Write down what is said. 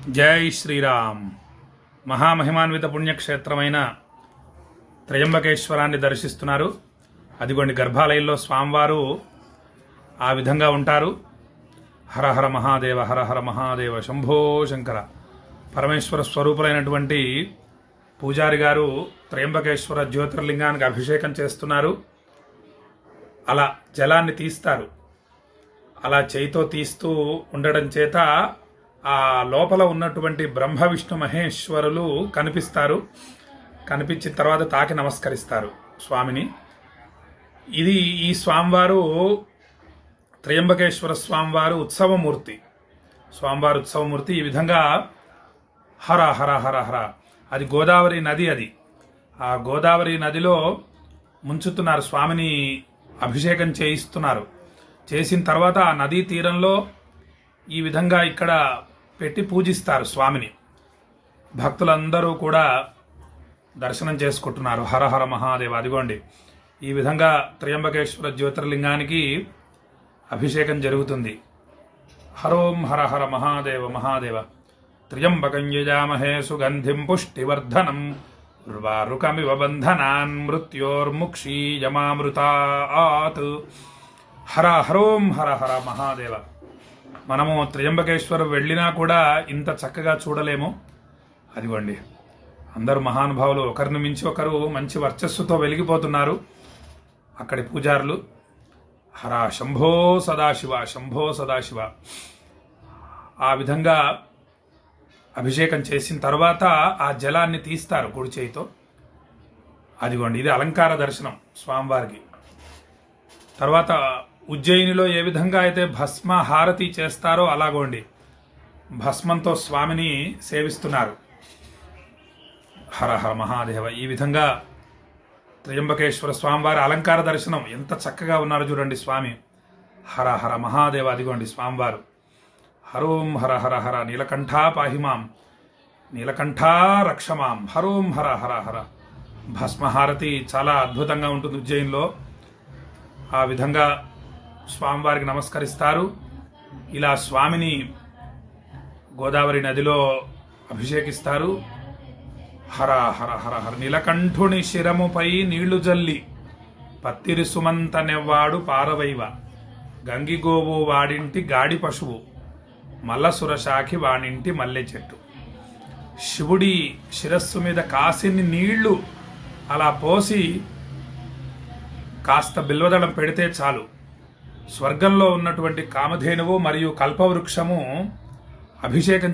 జై శ్రీరామ్. మహామహిమాన్విత పుణ్యక్షేత్రమైన త్రయంబకేశ్వరాన్ని దర్శిస్తున్నారు. అదిగోండి గర్భాలయంలో స్వామివారు ఆ విధంగా ఉంటారు. హర హర మహాదేవ, హర హర మహాదేవ, శంభో శంకర. పరమేశ్వర స్వరూపులైనటువంటి పూజారి గారు త్రయంబకేశ్వర జ్యోతిర్లింగానికి అభిషేకం చేస్తున్నారు. అలా జలాన్ని తీస్తారు. అలా చేయితో తీస్తూ ఉండడం చేత ఆ లోపల ఉన్నటువంటి బ్రహ్మ విష్ణు మహేశ్వరులు కనిపిస్తారు. కనిపించిన తర్వాత తాకి నమస్కరిస్తారు స్వామిని. ఇది ఈ స్వామివారు త్రయంబకేశ్వర స్వామివారు ఉత్సవమూర్తి. స్వామివారు ఉత్సవమూర్తి. ఈ విధంగా హర హర హర హర. అది గోదావరి నది. అది ఆ గోదావరి నదిలో ముంచుతున్నారు స్వామిని, అభిషేకం చేయిస్తున్నారు. చేసిన తర్వాత ఆ నదీ తీరంలో ఈ విధంగా ఇక్కడ పెట్టి పూజిస్తారు స్వామిని. భక్తులందరూ కూడా దర్శనం చేసుకుంటున్నారు. హర హర మహాదేవ. అదిగోండి ఈ విధంగా త్రయంబకేశ్వర జ్యోతిర్లింగానికి అభిషేకం జరుగుతుంది. హరోం హర హర మహాదేవ మహాదేవ. త్ర్యంబకం యజామహే సుగంధిం పుష్టివర్ధనం ఉర్వారుకమివ బంధనాన్ మృత్యోర్ముక్షీయమామృతాత్. హర హరోం హర హర మహాదేవ. మనము త్రయంబకేశ్వరం వెళ్ళినా కూడా ఇంత చక్కగా చూడలేము. అదిగోండి అందరూ మహానుభావులు ఒకరిని మించి ఒకరు మంచి వర్చస్సుతో వెలిగిపోతున్నారు అక్కడి పూజారులు. హర శంభో సదాశివ, శంభో సదాశివ. ఆ విధంగా అభిషేకం చేసిన తర్వాత ఆ జలాన్ని తీస్తారు కుడి చేయితో. అదిగోండి ఇది అలంకార దర్శనం స్వామివారికి. తర్వాత ఉజ్జయినిలో ఏ విధంగా అయితే భస్మ హారతి చేస్తారో అలాగోండి భస్మంతో స్వామిని సేవిస్తున్నారు. హర హర మహాదేవ. ఈ విధంగా త్రయంబకేశ్వర స్వామివారి అలంకార దర్శనం. ఎంత చక్కగా ఉన్నారు చూడండి స్వామి. హర హర మహాదేవ. అదిగోండి స్వామివారు. హరోం హర హర హర. నీలకంఠా పాహిమాం, నీలకంఠా రక్షమాం. హరోం హర హర హర. భస్మహారతి చాలా అద్భుతంగా ఉంటుంది ఉజ్జయిన్లో. ఆ విధంగా స్వామివారికి నమస్కరిస్తారు. ఇలా స్వామిని గోదావరి నదిలో అభిషేకిస్తారు. హర హర హర హర. నీలకంఠుని శిరముపై నీళ్లు జల్లి పత్తిరి సుమంత నెవ్వాడు పారవైవ గంగిగోవు వాడింటి గాడి పశువు మల్లసురశాఖి వాడింటి మల్లె చెట్టు. శివుడి శిరస్సు మీద కాసిని నీళ్లు అలా పోసి కాస్త బిల్వదళం పెడితే చాలు, స్వర్గంలో ఉన్నటువంటి కామధేనువు మరియు కల్పవృక్షము అభిషేకం